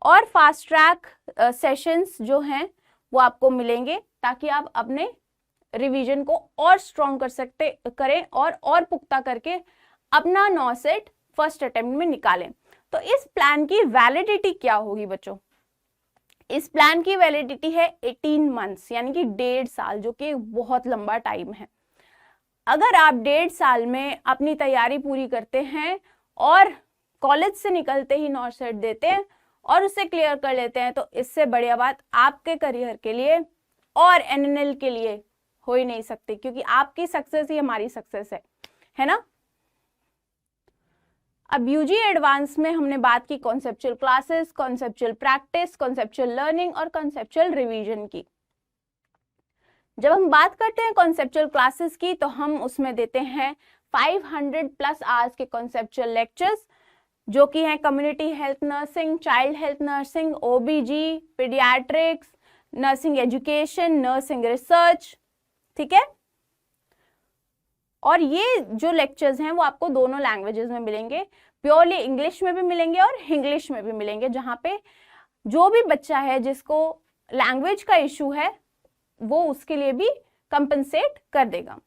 और फास्ट ट्रैक सेशंस जो हैं वो आपको मिलेंगे ताकि आप अपने रिवीजन को और स्ट्रॉन्ग करें और पुख्ता करके अपना नॉर्थ सेट फर्स्ट अटेम्प्ट में निकालें। तो इस प्लान की वैलिडिटी क्या होगी बच्चों? इस प्लान की वैलिडिटी है 18 मंथ्स, यानी कि 1.5 साल, जो कि बहुत लंबा टाइम है। अगर आप 1.5 साल में अपनी तैयारी पूरी करते हैं और कॉलेज से निकलते ही नॉर्थ सेट देते हैं और उसे क्लियर कर लेते हैं, तो इससे बढ़िया बात आपके करियर के लिए और एनएनएल के लिए हो ही नहीं सकती, क्योंकि आपकी सक्सेस ही हमारी सक्सेस है ना। अब यूजी एडवांस में हमने बात की conceptual classes, conceptual practice, conceptual learning और कॉन्सेप्चुअल रिवीजन की। जब हम बात करते हैं कॉन्सेप्चुअल क्लासेस की, तो हम उसमें देते हैं 500 प्लस आवर्स के कॉन्सेप्चुअल लेक्चर्स, जो कि हैं community health nursing, child health nursing, ओबीजी, paediatrics, nursing education, nursing research, ठीक है। और ये जो लेक्चर्स हैं वो आपको दोनों लैंग्वेजेस में मिलेंगे, प्योरली इंग्लिश में भी मिलेंगे और इंग्लिश में भी मिलेंगे, जहां पे जो भी बच्चा है जिसको लैंग्वेज का इशू है वो उसके लिए भी कंपनसेट कर देगा।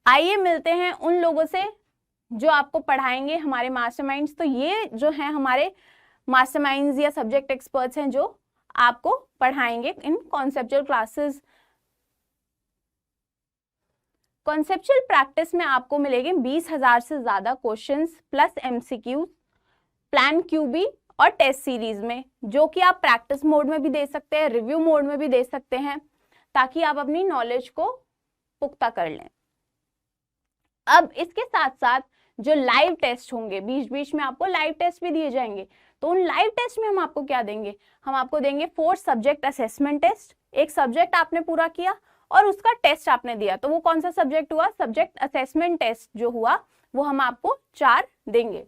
आइए मिलते हैं उन लोगों से जो आपको पढ़ाएंगे, हमारे मास्टरमाइंड्स। तो ये जो है हमारे मास्टरमाइंड्स या सब्जेक्ट एक्सपर्ट्स हैं जो आपको पढ़ाएंगे in conceptual classes. Conceptual practice में आपको मिलेंगे 20,000 से ज्यादा questions plus MCQs, plan QB और टेस्ट सीरीज में, जो कि आप प्रैक्टिस मोड में भी दे सकते हैं, रिव्यू मोड में भी दे सकते हैं, ताकि आप अपनी नॉलेज को पुख्ता कर लें। अब इसके साथ साथ जो लाइव टेस्ट होंगे, बीच बीच में आपको लाइव टेस्ट भी दिए जाएंगे। तो उन लाइव टेस्ट में हम आपको क्या देंगे? हम आपको देंगे 4 सब्जेक्ट असेसमेंट टेस्ट। एक सब्जेक्ट आपने पूरा किया और उसका टेस्ट आपने दिया, तो वो कौन सा सब्जेक्ट हुआ? सब्जेक्ट असेसमेंट टेस्ट जो हुआ वो हम आपको 4 देंगे।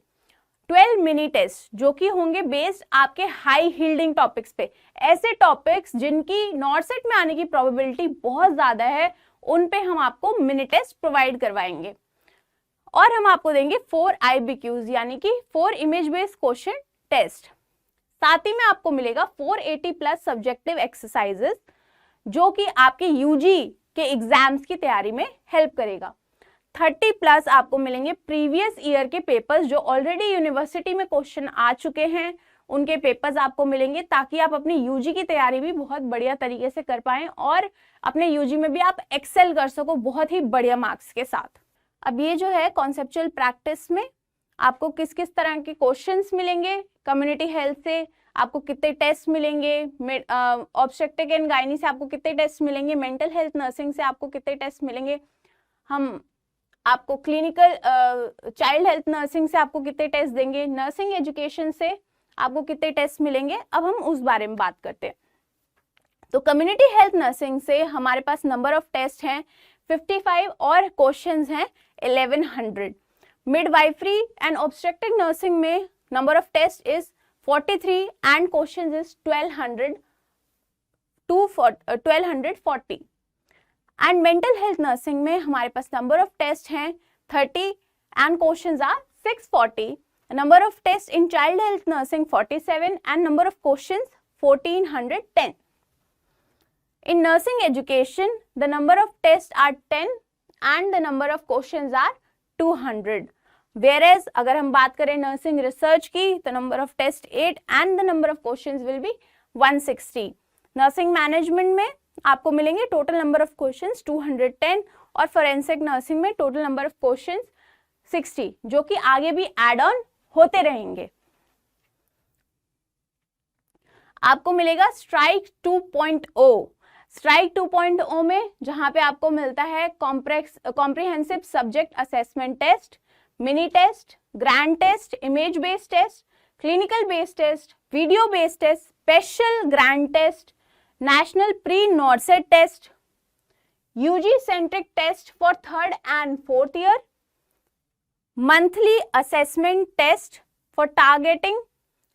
12 मिनी टेस्ट जो कि होंगे बेस्ड आपके हाई यील्डिंग टॉपिक्स पे, ऐसे टॉपिक्स जिनकी नॉर्थ सेट में आने की प्रोबेबिलिटी बहुत ज्यादा है, उन पे हम आपको मिनी टेस्ट प्रोवाइड करवाएंगे। और हम आपको देंगे 4 IBQs, यानी कि 4 इमेज बेस्ड क्वेश्चन टेस्ट। साथ ही में आपको मिलेगा 480 प्लस सब्जेक्टिव एक्सरसाइजेस, जो कि आपके यूजी के एग्जाम्स की तैयारी में हेल्प करेगा। 30 प्लस आपको मिलेंगे प्रीवियस ईयर के पेपर्स, जो ऑलरेडी यूनिवर्सिटी में क्वेश्चन आ चुके हैं, उनके पेपर्स आपको मिलेंगे, ताकि आप अपनी यूजी की तैयारी भी बहुत बढ़िया तरीके से कर पाएं और अपने यूजी में भी आप एक्सेल कर सको बहुत ही बढ़िया मार्क्स के साथ। अब ये जो है कॉन्सेप्चुअल प्रैक्टिस में आपको किस किस तरह के क्वेश्चंस मिलेंगे, कम्युनिटी हेल्थ से आपको कितने टेस्ट मिलेंगे, ऑब्स्टेट्रिक एंड गायनी से आपको कितने टेस्ट मिलेंगे, मेंटल हेल्थ नर्सिंग से आपको कितने टेस्ट मिलेंगे, हम आपको क्लिनिकल चाइल्ड हेल्थ नर्सिंग से आपको कितने टेस्ट देंगे, नर्सिंग एजुकेशन से आपको कितने टेस्ट मिलेंगे, अब हम उस बारे में बात करते हैं। तो कम्युनिटी हेल्थ नर्सिंग से हमारे पास नंबर ऑफ टेस्ट हैं 55 और क्वेश्चंस हैं 1100। मिडवाइफरी एंड ऑब्स्टेट्रिक नर्सिंग में number of test is 43 and questions is 1240। And mental health nursing में हमारे पास नंबर ऑफ टेस्ट हैं 30 and questions are 640। Number of test in child health nursing 47 and number of questions 1410. In nursing education, the number of tests are 10 and the number of questions are 200. Whereas अगर हम बात करें nursing research की तो number of test 8 and the number of questions will be 160. Nursing management में आपको मिलेंगे total number of questions 210 और फोरेंसिक नर्सिंग में टोटल नंबर ऑफ क्वेश्चंस 60, जो कि आगे भी एड ऑन होते रहेंगे। आपको मिलेगा स्ट्राइक 2.0। स्ट्राइक 2.0 में जहां पे आपको मिलता है comprehensive subject assessment test, mini test, grand test, image based test, clinical based test, video based test, special grand test, national pre NORCET test, UG centric test for 3rd and 4th year, monthly assessment test for targeting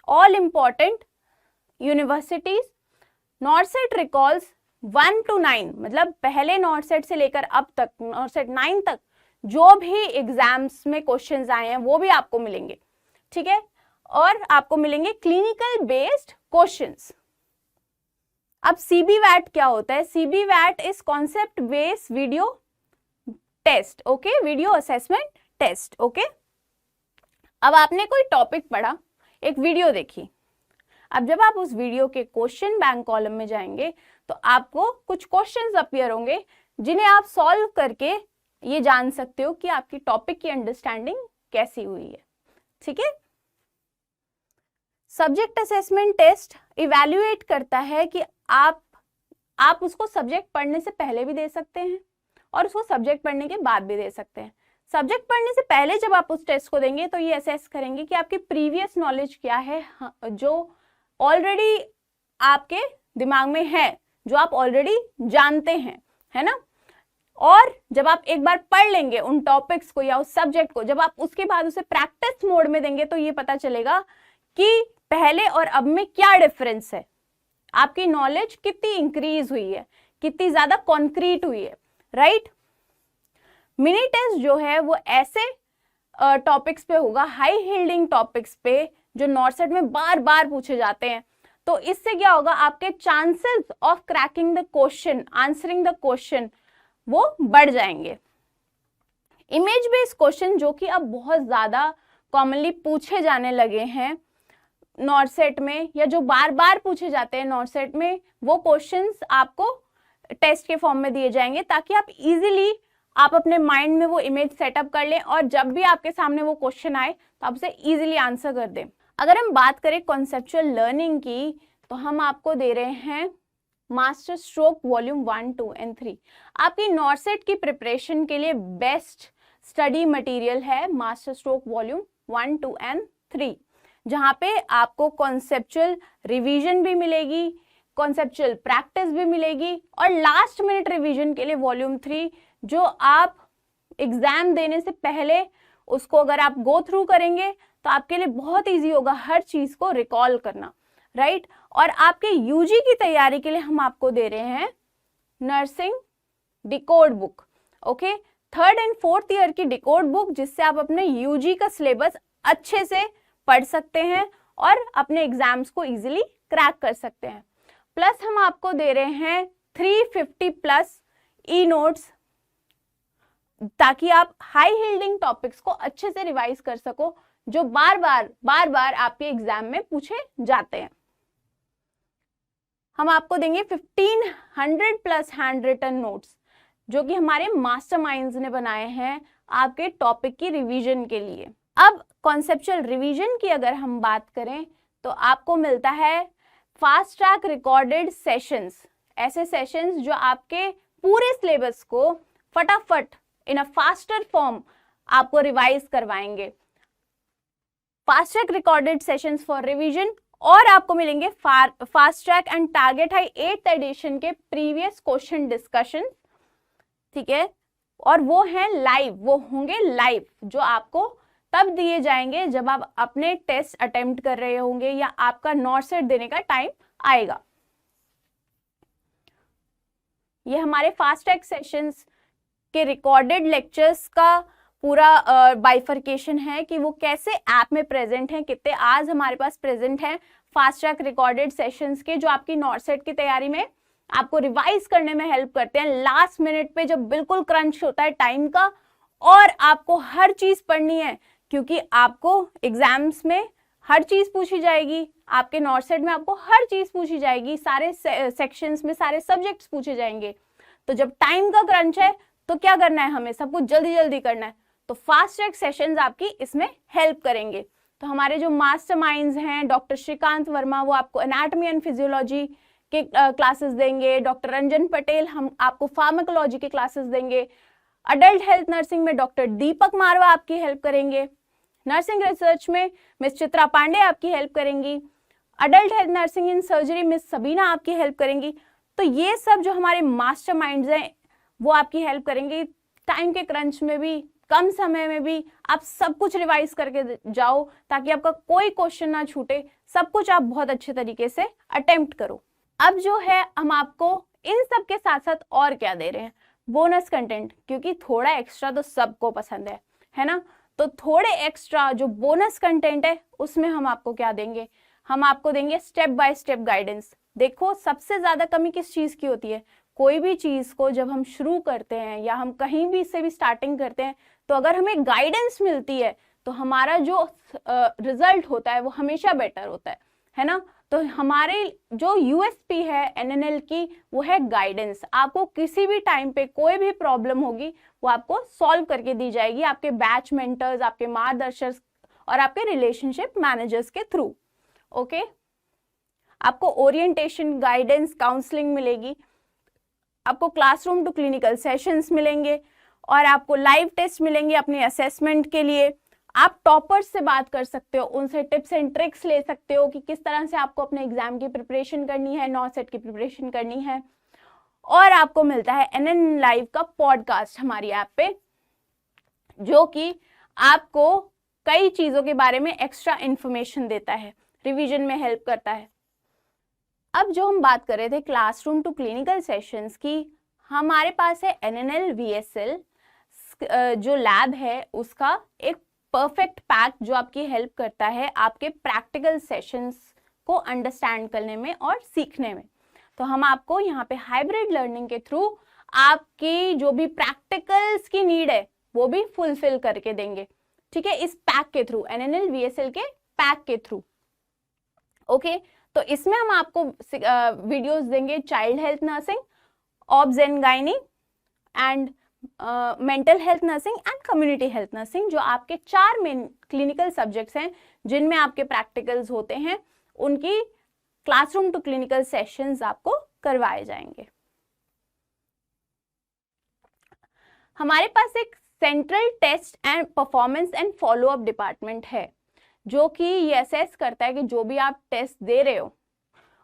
all important universities, नॉर्सेट recalls 1 to 9, मतलब पहले नॉर्सेट से लेकर अब तक नॉर्सेट 9 तक जो भी exams में क्वेश्चंस आए हैं वो भी आपको मिलेंगे, ठीक है। और आपको मिलेंगे क्लिनिकल बेस्ड क्वेश्चंस। अब CBVAT क्या होता है? CBVAT is concept based video test, okay, video assessment test, okay. अब आपने कोई टॉपिक पढ़ा, एक वीडियो देखी, अब जब आप उस वीडियो के क्वेश्चन बैंक कॉलम में जाएंगे तो आपको कुछ क्वेश्चंस अपीयर होंगे जिन्हें आप सॉल्व करके ये जान सकते हो कि आपकी टॉपिक की अंडरस्टैंडिंग कैसी हुई है, ठीक है। सब्जेक्ट असेसमेंट टेस्ट इवैल्यूएट करता है कि आप उसको सब्जेक्ट पढ़ने से पहले भी दे सकते हैं और उसको सब्जेक्ट पढ़ने के बाद भी दे सकते हैं। सब्जेक्ट पढ़ने से पहले जब आप उस टेस्ट को देंगे तो ये असेस करेंगे कि आपकी प्रीवियस नॉलेज क्या है, जो ऑलरेडी आपके दिमाग में है, जो आप ऑलरेडी जानते हैं, है ना। और जब आप एक बार पढ़ लेंगे उन टॉपिक्स को या उस सब्जेक्ट को, जब आप उसके बाद उसे प्रैक्टिस मोड में देंगे तो ये पता चलेगा कि पहले और अब में क्या डिफरेंस है, आपकी नॉलेज कितनी इंक्रीज हुई है, कितनी ज्यादा कॉन्क्रीट हुई है, राइट। मिनी टेस्ट जो है वो ऐसे टॉपिक्स पे होगा, हाई यील्डिंग टॉपिक्स पे, जो नॉर्सेट में बार बार पूछे जाते हैं। तो इससे क्या होगा, आपके chances of cracking the question, answering the question, वो बढ़ जाएंगे। इमेज बेस्ड क्वेश्चन जो कि अब बहुत ज्यादा कॉमनली पूछे जाने लगे हैं नॉर्सेट में, या जो बार बार पूछे जाते हैं नॉर्सेट में, वो क्वेश्चंस आपको टेस्ट के फॉर्म में दिए जाएंगे ताकि आप इजीली आप अपने माइंड में वो इमेज सेटअप कर लें और जब भी आपके सामने वो क्वेश्चन आए तो आप उसे इजीली आंसर कर दें। अगर हम बात करें कॉन्सेप्चुअल लर्निंग की तो हम आपको दे रहे हैं मास्टर स्ट्रोक वॉल्यूम 1, 2 and 3। आपकी नॉर्सेट की प्रिपरेशन के लिए बेस्ट स्टडी मटेरियल है मास्टर स्ट्रोक वॉल्यूम 1, 2 and 3, जहाँ पे आपको कॉन्सेप्चुअल रिवीजन भी मिलेगी, कॉन्सेप्चुअल प्रैक्टिस भी मिलेगी और लास्ट मिनट रिवीजन के लिए वॉल्यूम 3, जो आप एग्जाम देने से पहले उसको अगर आप गो थ्रू करेंगे तो आपके लिए बहुत इजी होगा हर चीज को रिकॉल करना, राइट। और आपके यूजी की तैयारी के लिए हम आपको दे रहे हैं nursing decode book, okay, 3rd and 4th year की डिकोड बुक, जिससे आप अपने यूजी का सिलेबस अच्छे से पढ़ सकते हैं और अपने एग्जाम्स को इजीली क्रैक कर सकते हैं। प्लस हम आपको दे रहे हैं 350+ ई नोट्स, ताकि आप हाई यील्डिंग टॉपिक्स को अच्छे से रिवाइज कर सको, जो बार बार आपके एग्जाम में पूछे जाते हैं। हम आपको देंगे 1500+ हैंड रिटन नोट्स, जो कि हमारे मास्टरमाइंड्स ने बनाए हैं आपके टॉपिक की रिवीजन के लिए। अब कॉन्सेप्चुअल रिवीजन की अगर हम बात करें तो आपको मिलता है फास्ट ट्रैक रिकॉर्डेड सेशंस, ऐसे सेशंस जो आपके पूरे सिलेबस को फटाफट इन अ फास्टर फॉर्म आपको रिवाइज करवाएंगे। Fast track recorded sessions for revision, और आपको मिलेंगे fast track and target high 8th edition के प्रीवियस क्वेश्चन डिस्कशन, ठीक है, और वो हैं लाइव, वो होंगे लाइव, जो आपको तब दिए जाएंगे जब आप अपने टेस्ट अटेम्प्ट कर रहे होंगे या आपका नॉट सेट देने का टाइम आएगा। ये हमारे फास्ट ट्रैक सेशंस के रिकॉर्डेड लेक्चर्स का पूरा बाइफर्केशन है कि वो कैसे ऐप में प्रेजेंट हैं, कितने आज हमारे पास प्रेजेंट हैं फास्ट ट्रैक रिकॉर्डेड सेशंस के, जो आपकी नॉट सेट की तैयारी में आपको रिवाइज करने में हेल्प करते हैं लास्ट मिनट पे जब बिल्कुल क्रंच होता है टाइम का, और आपको हर चीज पढ़नी है क्योंकि आपको एग्जाम्स में हर चीज पूछी जाएगी, आपके नॉट सेट में आपको हर चीज पूछी जाएगी, सारे सेक्शंस में सारे सब्जेक्ट्स पूछे जाएंगे। तो जब टाइम का क्रंच है तो क्या करना है, हमें सब कुछ जल्दी जल्दी करना है, तो फास्ट ट्रैक सेशंस आपकी इसमें हेल्प करेंगे। तो हमारे जो मास्टरमाइंड्स हैं डॉक्टर श्रीकांत वर्मा, वो आपको एनाटॉमी एंड फिजियोलॉजी के क्लासेस देंगे, डॉक्टर रंजन पटेल हम आपको फार्माकोलॉजी के क्लासेस देंगे, अडल्ट हेल्थ नर्सिंग में डॉक्टर दीपक मारवा आपकी हेल्प करेंगे, नर्सिंग रिसर्च में मिस चित्रा पांडे आपकी हेल्प करेंगी, adult health nursing in surgery miss Sabina आपकी हेल्प करेंगी। तो ये सब जो हमारे मास्टरमाइंड्स हैं वो आपकी हेल्प करेंगे। टाइम के क्रंच में भी, कम समय में भी आप सब कुछ रिवाइज करके जाओ ताकि आपका कोई क्वेश्चन ना छूटे, सब कुछ आप बहुत अच्छे तरीके से अटेम्प्ट करो। अब जो है हम आपको इन सब के साथ साथ और क्या दे रहे हैं, बोनस कंटेंट, क्योंकि थोड़ा एक्स्ट्रा तो सबको पसंद है ना, तो थोड़े एक्स्ट्रा जो बोनस कंटेंट है उसमें हम आपको क्या देंगे, हम आपको देंगे स्टेप बाय स्टेप गाइडेंस। देखो सबसे ज्यादा कमी किस चीज की होती है, कोई भी चीज को जब हम शुरू करते हैं या हम कहीं भी से भी स्टार्टिंग करते हैं, तो अगर हमें गाइडेंस मिलती है तो हमारा जो रिजल्ट होता है वो हमेशा बेटर होता है ना। तो हमारे जो यूएसपी है एनएनएल की वो है गाइडेंस। आपको किसी भी टाइम पे कोई भी प्रॉब्लम होगी वो आपको सॉल्व करके दी जाएगी आपके बैच मेंटर्स, आपके मार्गदर्शक और आपके रिलेशनशिप मैनेजर्स के थ्रू। ओके, आपको ओरिएंटेशन, गाइडेंस, काउंसलिंग मिलेगी, आपको क्लासरूम टू क्लिनिकल सेशंस मिलेंगे और आपको लाइव टेस्ट मिलेंगे अपने असेसमेंट के लिए। आप टॉपर्स से बात कर सकते हो, उनसे टिप्स एंड ट्रिक्स ले सकते हो कि किस तरह से आपको अपने एग्जाम की प्रिपरेशन करनी है, नॉट सेट की प्रिपरेशन करनी है। और आपको मिलता है एनएन लाइव का पॉडकास्ट हमारी ऐप पे, जो कि आपको कई चीजों के बारे में एक्स्ट्रा इंफॉर्मेशन देता है, रिवीजन में हेल्प करता है। अब जो हम बात कर रहे थे क्लासरूम टू क्लिनिकल सेशंस की, हमारे पास है एनएनएल वीएसएल जो लैब है उसका एक परफेक्ट पैक जो आपकी हेल्प करता है आपके प्रैक्टिकल सेशंस को अंडरस्टैंड करने में और सीखने में। तो हम आपको यहाँ पे हाइब्रिड लर्निंग के थ्रू आपकी जो भी प्रैक्टिकल्स की नीड है वो भी फुलफिल करके देंगे, ठीक है, इस पैक के थ्रू, एनएनएल वीएसएल के पैक के थ्रू। ओके, तो इसमें हम आपको वीडियोस देंगे child health nursing, obs and gynae and mental health nursing and community health nursing, जो आपके 4 मेन क्लिनिकल सब्जेक्ट्स हैं जिनमें आपके प्रैक्टिकल्स होते हैं, उनकी क्लासरूम टू क्लिनिकल सेशंस आपको करवाए जाएंगे। हमारे पास एक central test and performance and follow up department है जो कि ये असेस करता है कि जो भी आप टेस्ट दे रहे हो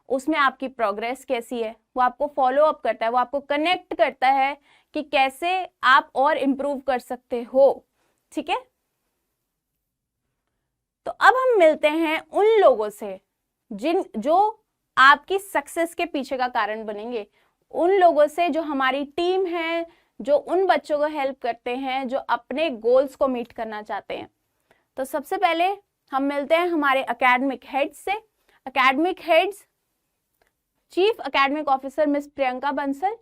उसमें आपकी प्रोग्रेस कैसी है, वो आपको फॉलो अप करता है, वो आपको कनेक्ट करता है कि कैसे आप और इम्प्रूव कर सकते हो, ठीक है। तो अब हम मिलते हैं उन लोगों से जो आपकी सक्सेस के पीछे का कारण बनेंगे, उन लोगों से जो हमारी टीम है, जो उन बच्चों को हेल्प करते हैं जो अपने गोल्स को मीट करना चाहते हैं। तो सबसे पहले हम मिलते हैं हमारे एकेडमिक हेड्स से। Academic heads, chief academic officer miss Priyanka Bansal,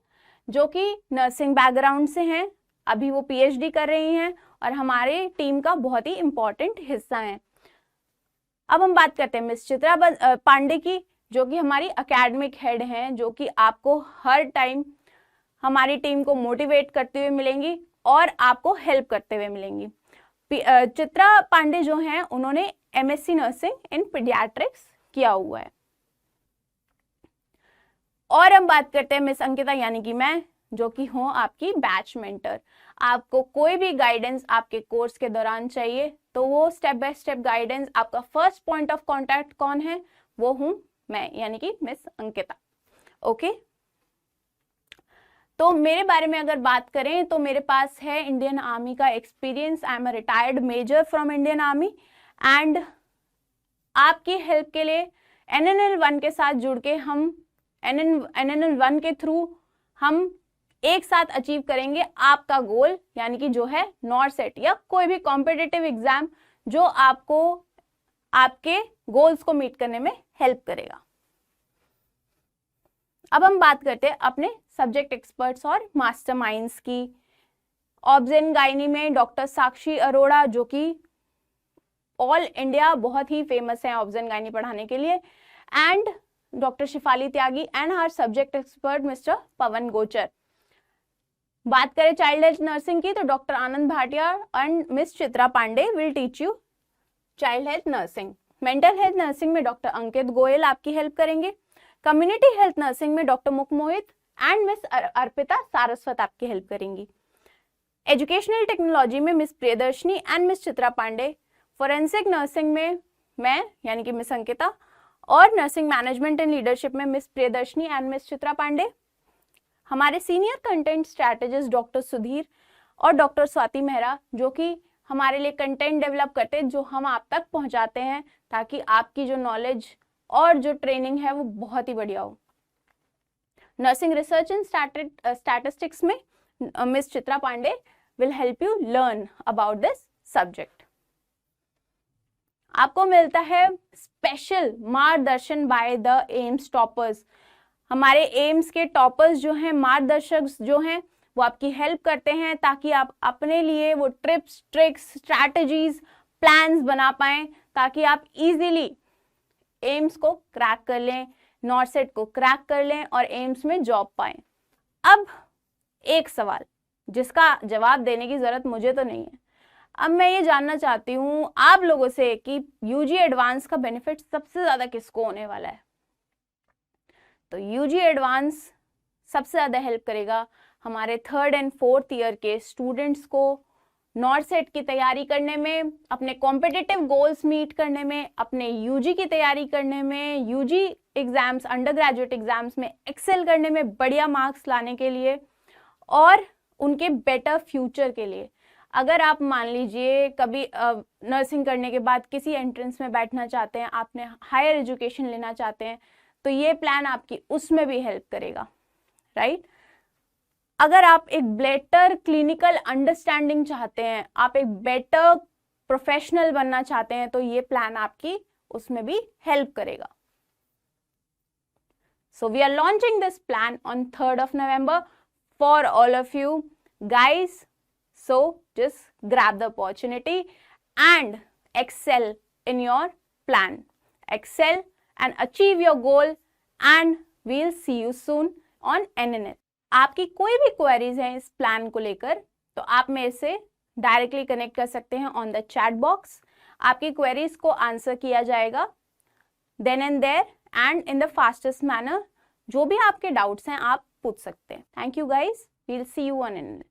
जो कि नर्सिंग बैकग्राउंड से हैं, अभी वो पीएचडी कर रही हैं और हमारे टीम का बहुत ही इंपॉर्टेंट हिस्सा हैं। अब हम बात करते हैं मिस चित्रा पांडे की, जो कि हमारी एकेडमिक हेड हैं, जो कि आपको हर टाइम हमारी टीम को मोटिवेट करते हुए मिलेंगी और आपको हेल्प करते हुए मिलेंगी। चित्रा पांडे जो हैं उन्होंने एमएससी नर्सिंग इन पीडियाट्रिक्स किया हुआ है। और हम बात करते हैं मिस अंकिता यानी कि मैं, जो कि हूँ आपकी बैच मेंटर। आपको कोई भी गाइडेंस आपके कोर्स के दौरान चाहिए तो वो स्टेप बाय स्टेप गाइडेंस, आपका फर्स्ट पॉइंट ऑफ कांटेक्ट कौन है, वो हूं मैं, यानी कि मिस अंकिता। ओके, तो मेरे बारे में अगर बात करें तो मेरे पास है इंडियन आर्मी का experience. I am a retired measure from Indian army and आपकी हेल्प के लिए NNL 1 के साथ जुड़ के हम NNL 1 के थ्रू हम एक साथ अचीव करेंगे आपका गोल, यानी कि जो है नॉरसेट या कोई भी कॉम्पिटिटिव एग्जाम जो आपको आपके गोल्स को मीट करने में हेल्प करेगा। अब हम बात करते हैं अपने सब्जेक्ट एक्सपर्ट्स और मास्टरमाइंड्स की। ऑब्जेन गायनी में डॉक्टर साक्षी अरोड़ा, जो कि ऑल इंडिया बहुत ही फेमस है ऑब्जेन गायनी पढ़ाने के लिए, and doctor Shifali Tyagi and her subject expert mister Pawan Gochar. बात करें चाइल्ड हेल्थ नर्सिंग की तो doctor Anand Bhatia and miss Chitra Pande will teach you child health nursing. Mental health nursing में डॉक्टर अंकित गोयल आपकी हेल्प करेंगे। कम्युनिटी हेल्थ नर्सिंग में डॉक्टर मुख मोहित एंड मिस अर्पिता सारस्वत आपकी हेल्प करेंगी। एजुकेशनल टेक्नोलॉजी में miss Priyadarshini and miss Chitra Pande. Forensic nursing में मैं यानी कि मिस अंकिता, और नर्सिंग मैनेजमेंट एंड लीडरशिप में miss Priyadarshini and miss Chitra Pande. हमारे senior content strategist doctor Sudhir और डॉक्टर स्वाति मेहरा, जो कि हमारे लिए कंटेंट डेवलप करते हैं जो हम आप तक पहुंचाते हैं ताकि आपकी जो नॉलेज और जो ट्रेनिंग है वो बहुत ही बढ़िया हो। नर्सिंग रिसर्च एंड स्टैटिस्टिक्स में miss Chitra Pande will help you learn about this subject. आपको मिलता है स्पेशल मार्गदर्शन बाय द एम्स टॉपर्स। हमारे एम्स के टॉपर्स जो हैं, मार्गदर्शक जो हैं, वो आपकी हेल्प करते हैं ताकि आप अपने लिए वो ट्रिप्स, ट्रिक्स, स्ट्रैटेजीज, प्लान्स बना पाएं ताकि आप इजीली एम्स को क्रैक कर लें, नॉरसेट को क्रैक कर लें और एम्स में जॉब पाएं। अब एक सवाल जिसका जवाब देने की जरूरत मुझे तो नहीं है, अब मैं ये जानना चाहती हूँ आप लोगों से कि यूजी एडवांस का बेनिफिट सबसे ज्यादा किसको होने वाला है। तो यूजी एडवांस सबसे ज्यादा हेल्प करेगा हमारे 3rd एंड 4th ईयर के स्टूडेंट्स को नॉरसेट की तैयारी करने में, अपने कॉम्पिटिटिव गोल्स मीट करने में, अपने यूजी की तैयारी करने में, UG exams, undergraduate exams में एक्सेल करने में, बढ़िया मार्क्स लाने के लिए और उनके बेटर फ्यूचर के लिए। अगर आप मान लीजिए कभी नर्सिंग करने के बाद किसी एंट्रेंस में बैठना चाहते हैं, आपने हायर एजुकेशन लेना चाहते हैं, तो ये प्लान आपकी उसमें भी हेल्प करेगा, राइट। अगर आप एक बेटर क्लिनिकल अंडरस्टैंडिंग चाहते हैं, आप एक बेटर प्रोफेशनल बनना चाहते हैं, तो ये प्लान आपकी उसमें भी हेल्प करेगा। So we are launching this plan on 3rd of November for all of you guys. So just grab the opportunity and excel in your plan. Excel and achieve your goal and we'll see you soon on NNL. आपकी कोई भी queries हैं इस plan को लेकर तो आप मेरे से डायरेक्टली कनेक्ट कर सकते हैं ऑन द चैट बॉक्स। आपकी क्वेरीज को आंसर किया जाएगा then and there and in the fastest manner. जो भी आपके डाउट्स हैं आप पूछ सकते हैं। Thank you guys, we'll see you on NNL।